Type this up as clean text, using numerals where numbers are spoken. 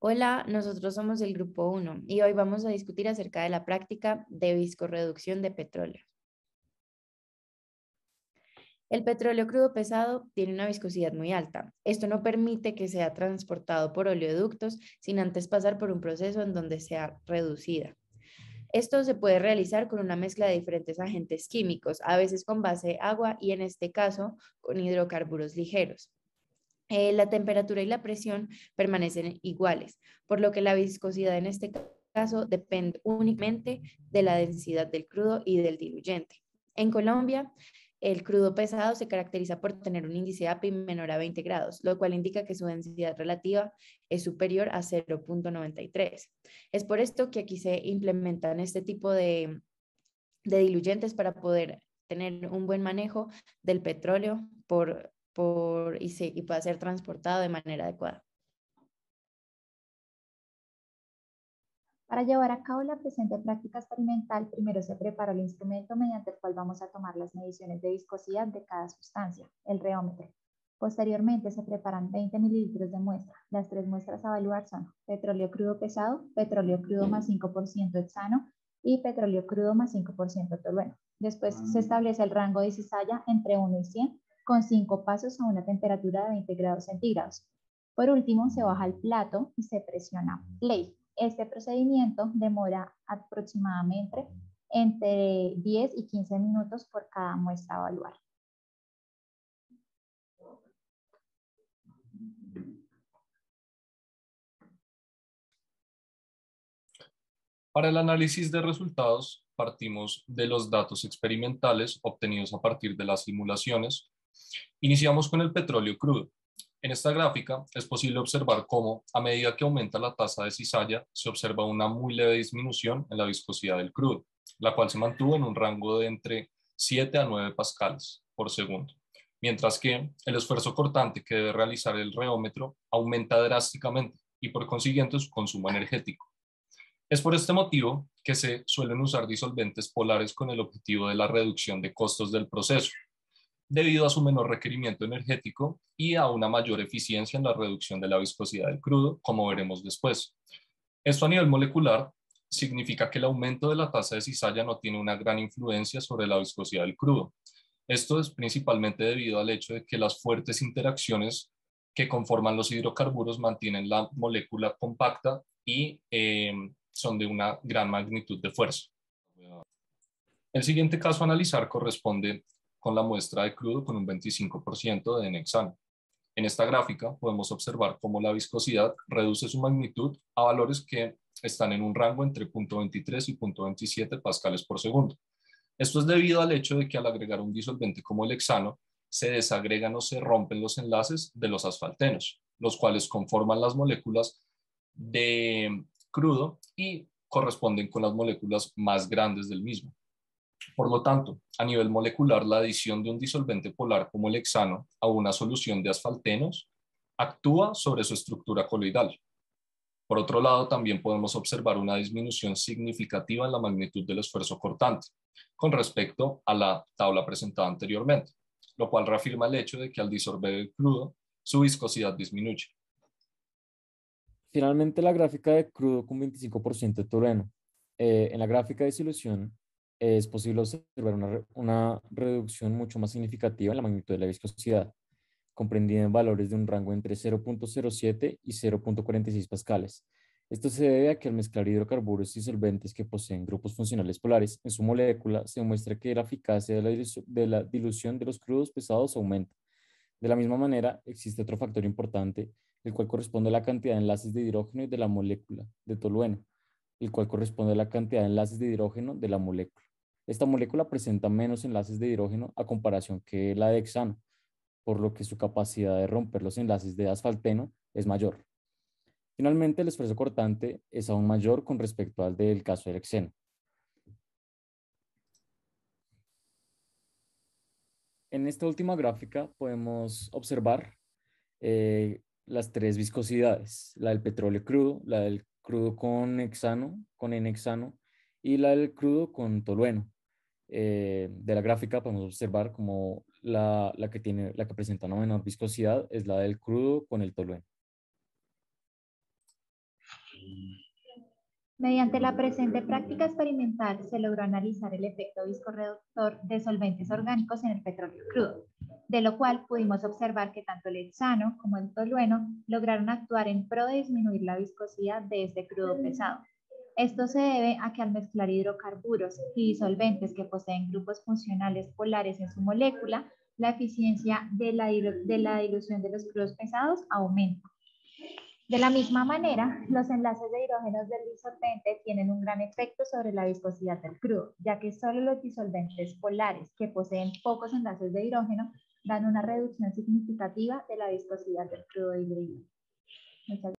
Hola, nosotros somos el Grupo 1 y hoy vamos a discutir acerca de la práctica de viscorreducción de petróleo. El petróleo crudo pesado tiene una viscosidad muy alta. Esto no permite que sea transportado por oleoductos sin antes pasar por un proceso en donde sea reducida. Esto se puede realizar con una mezcla de diferentes agentes químicos, a veces con base agua y en este caso con hidrocarburos ligeros. La temperatura y la presión permanecen iguales, por lo que la viscosidad en este caso depende únicamente de la densidad del crudo y del diluyente. En Colombia, el crudo pesado se caracteriza por tener un índice API menor a 20 grados, lo cual indica que su densidad relativa es superior a 0,93. Es por esto que aquí se implementan este tipo de diluyentes para poder tener un buen manejo del petróleo y pueda ser transportado de manera adecuada. Para llevar a cabo la presente práctica experimental, primero se prepara el instrumento mediante el cual vamos a tomar las mediciones de viscosidad de cada sustancia, el reómetro. Posteriormente se preparan 20 mililitros de muestra. Las tres muestras a evaluar son petróleo crudo pesado, petróleo crudo más 5% hexano y petróleo crudo más 5% tolueno. Después se establece el rango de cizalla entre 1 y 100 con 5 pasos a una temperatura de 20 grados centígrados. Por último, se baja el plato y se presiona play. Este procedimiento demora aproximadamente entre 10 y 15 minutos por cada muestra a evaluar. Para el análisis de resultados, partimos de los datos experimentales obtenidos a partir de las simulaciones. Iniciamos con el petróleo crudo. En esta gráfica es posible observar cómo, a medida que aumenta la tasa de cizalla, se observa una muy leve disminución en la viscosidad del crudo, la cual se mantuvo en un rango de entre 7 a 9 pascales por segundo, mientras que el esfuerzo cortante que debe realizar el reómetro aumenta drásticamente y por consiguiente su consumo energético. Es por este motivo que se suelen usar disolventes polares con el objetivo de la reducción de costos del proceso, debido a su menor requerimiento energético y a una mayor eficiencia en la reducción de la viscosidad del crudo, como veremos después. Esto a nivel molecular significa que el aumento de la tasa de cizalla no tiene una gran influencia sobre la viscosidad del crudo. Esto es principalmente debido al hecho de que las fuertes interacciones que conforman los hidrocarburos mantienen la molécula compacta y son de una gran magnitud de fuerza. El siguiente caso a analizar corresponde con la muestra de crudo con un 25% de hexano. En esta gráfica podemos observar cómo la viscosidad reduce su magnitud a valores que están en un rango entre 0,23 y 0,27 pascales por segundo. Esto es debido al hecho de que al agregar un disolvente como el hexano, se desagregan o se rompen los enlaces de los asfaltenos, los cuales conforman las moléculas de crudo y corresponden con las moléculas más grandes del mismo. Por lo tanto, a nivel molecular, la adición de un disolvente polar como el hexano a una solución de asfaltenos actúa sobre su estructura coloidal. Por otro lado, también podemos observar una disminución significativa en la magnitud del esfuerzo cortante con respecto a la tabla presentada anteriormente, lo cual reafirma el hecho de que al disolver el crudo, su viscosidad disminuye. Finalmente, la gráfica de crudo con 25% de tolueno. En la gráfica de disolución es posible observar una reducción mucho más significativa en la magnitud de la viscosidad, comprendida en valores de un rango entre 0,07 y 0,46 pascales. Esto se debe a que al mezclar hidrocarburos y solventes que poseen grupos funcionales polares en su molécula, se demuestra que la eficacia de la dilución de los crudos pesados aumenta. De la misma manera, existe otro factor importante, el cual corresponde a la cantidad de enlaces de hidrógeno y de la molécula de tolueno, el cual corresponde a la cantidad de enlaces de hidrógeno de la molécula. Esta molécula presenta menos enlaces de hidrógeno a comparación que la de hexano, por lo que su capacidad de romper los enlaces de asfalteno es mayor. Finalmente, el esfuerzo cortante es aún mayor con respecto al del caso del hexeno. En esta última gráfica podemos observar las tres viscosidades, la del petróleo crudo, la del crudo con hexano, con N-hexano, y la del crudo con tolueno. De la gráfica podemos observar como la que presenta una menor viscosidad es la del crudo con el tolueno. Mediante la presente práctica experimental se logró analizar el efecto viscorreductor de solventes orgánicos en el petróleo crudo, de lo cual pudimos observar que tanto el hexano como el tolueno lograron actuar en pro de disminuir la viscosidad de este crudo pesado. Esto se debe a que al mezclar hidrocarburos y disolventes que poseen grupos funcionales polares en su molécula, la eficiencia de la dilución de los crudos pesados aumenta. De la misma manera, los enlaces de hidrógenos del disolvente tienen un gran efecto sobre la viscosidad del crudo, ya que solo los disolventes polares que poseen pocos enlaces de hidrógeno dan una reducción significativa de la viscosidad del crudo diluido. Muchas gracias.